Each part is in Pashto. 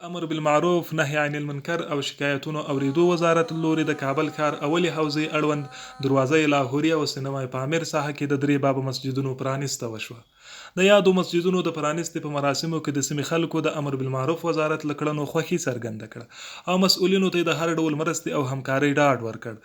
امر بالمعروف نهي عن المنکر او شکایتونو اوریدو وزارت لوري د کابل ښار اولي حوزې اړوند دروازه لاهوري او سینما پامیر ساحه کې د درې بابه مسجدونو پرانیسته وشوه. د یادو مسجدونو د پرانیستې په مراسمو کې د سیمې خلکو د امر بالمعروف وزارت له کړنو خوښي څرګنده کړه او مسؤلینو ته د هر ډول مرستې او همکارۍ ډاډ ورکړ.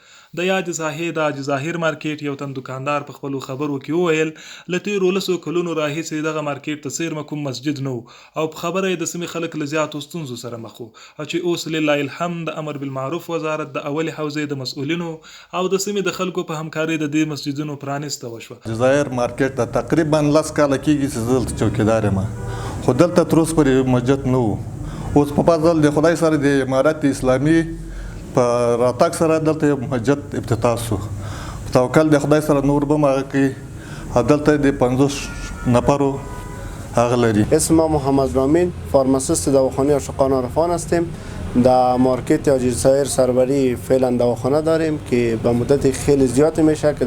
د یاد ساحې د حاجي ظاهر مارکیټ یو تن دکاندار په خپلو خبرو کې وویل له تېرو 10 کلونو راهیسې دغه مارکیټ ته څیرمه کوم مسجد نه او په خبره یې د سیمې خلک له زیاتو ستونزو سره مخ وو او چې اوس لله الحمد د امر بالمعروف وزارت د اولي حوزې د مسؤلینو او د سیمې د خلکو په همکارۍ د دې مسجدونو پرانیسته وشوه. ظاهر مارکیټ ته تقریبا 10 کاله کېږي چې زه دلته چوکیدار یم خو دلته تر اوسه پورې مسجد نه و. اوس په فضل د خدای سره د امارت اسلامي په راتګ سره دلته یو مسجد افتتاح شو. توکل د خدای سره نور به هغه کې دلته د 50 نفرو هغه لري. اسم ما محمد رامین فارماسیست دواخانه عاشقان عرفان هستیم. در مارکت حاجی ظاهر سروری فعلا دواخانه داریم که به مدت خیلی زیادی میشه که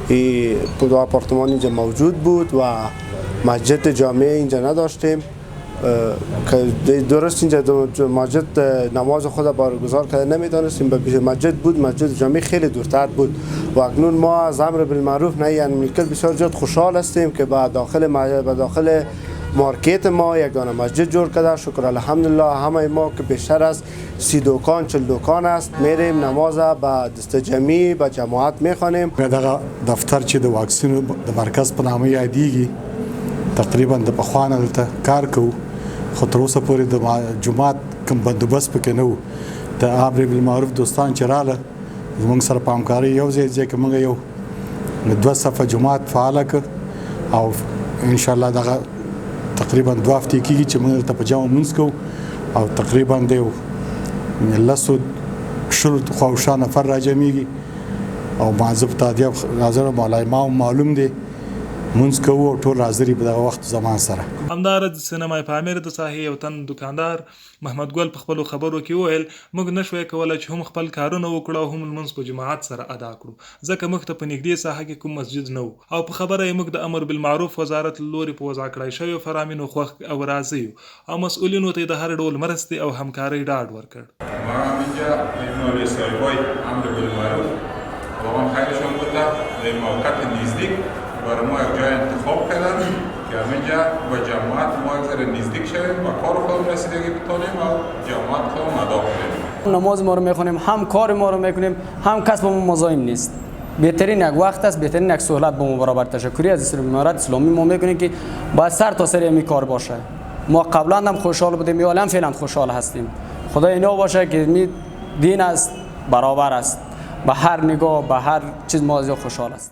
این آپارتمان اینجا موجود بود و مسجد جامع اینجا نداشتیم که درست اینجا مسجد نماز خود برگزار کرده نمیدانستیم. به مسجد بود، مسجد جامع خیلی دورتر بود و اکنون ما از امر بالمعروف نهی عن المنکر بسیار زیاد خوشحال هستیم که به داخل مارکت ما یک دانه مسجد جور کرده. شکر الحمدلله همه ما که بیشتر از 30 دکان 40 دکان است میریم نماز به دست جمعی به جماعت میخوانیم. دغه دفتر چې د واکسینو د مرکز په نامه یادېږي تقریبا د پخوانه دلته کار کوو خو تر اوسه پورې د جومات کوم بندوبست پکې نه و. د امر بالمعروف دوستان چې راله زموږ سره په همکارۍ یو ځای کې موږ یو 2 صفه جومات فعاله کړ او انشاءالله دغه تقریبا 2 هفتې کېږي چې موږ دلته په جمع لمونځ کوو او تقریبا د یو 10 خواوشا نفر راجمعېږي او معذب تادیه حاضر مولا امام معلوم دی مونږ کوو او ټول حاضر په دغه وخت زمان سره. همدارد سینما پامیر د ساحې یو تن دکاندار محمد ګل په خپلو خبرو کې وویل موږ نشوی کولی چې هم خپل کارونه وکړو او هم لمونځ په جماعت سره ادا کړو ځکه موږ ته په نږدې ساحه کې کوم مسجد نه و او په خبره یې موږ د امر بالمعروف وزارت له لورې په وضع کړی شویو فرامینو خوښ او راضي یو او مسؤلینو ته د هر ډول مرستې او همکارۍ ډاډ ورکړ. ما اینجا مولوی صاحبای امر بالمعروف واقعا خیلیشان بوده در موقعیت نزدیک برای ما یک جای انتخاب کردن که همینجا با جماعت ما یک ذره نزدیک شویم و کار خودم رسیدگی بتونیم و جماعت خودم ادا کنیم. نماز ما رو میخونیم هم کار ما رو میکنیم هم کس با ما مزاحم نیست. بهترین یک وقت است، بهترین یک سهولت با ما برابر. تشکری از امارت اسلامی ما میکنیم که باید سر تا سر این کار باشه. ما قبلا هم خوشحال بودیم یا الان فعلا خوشحال هستیم. خدا اینا باشه که دین است برابر است به هر نگاه به هر چیز ما خوشحال است.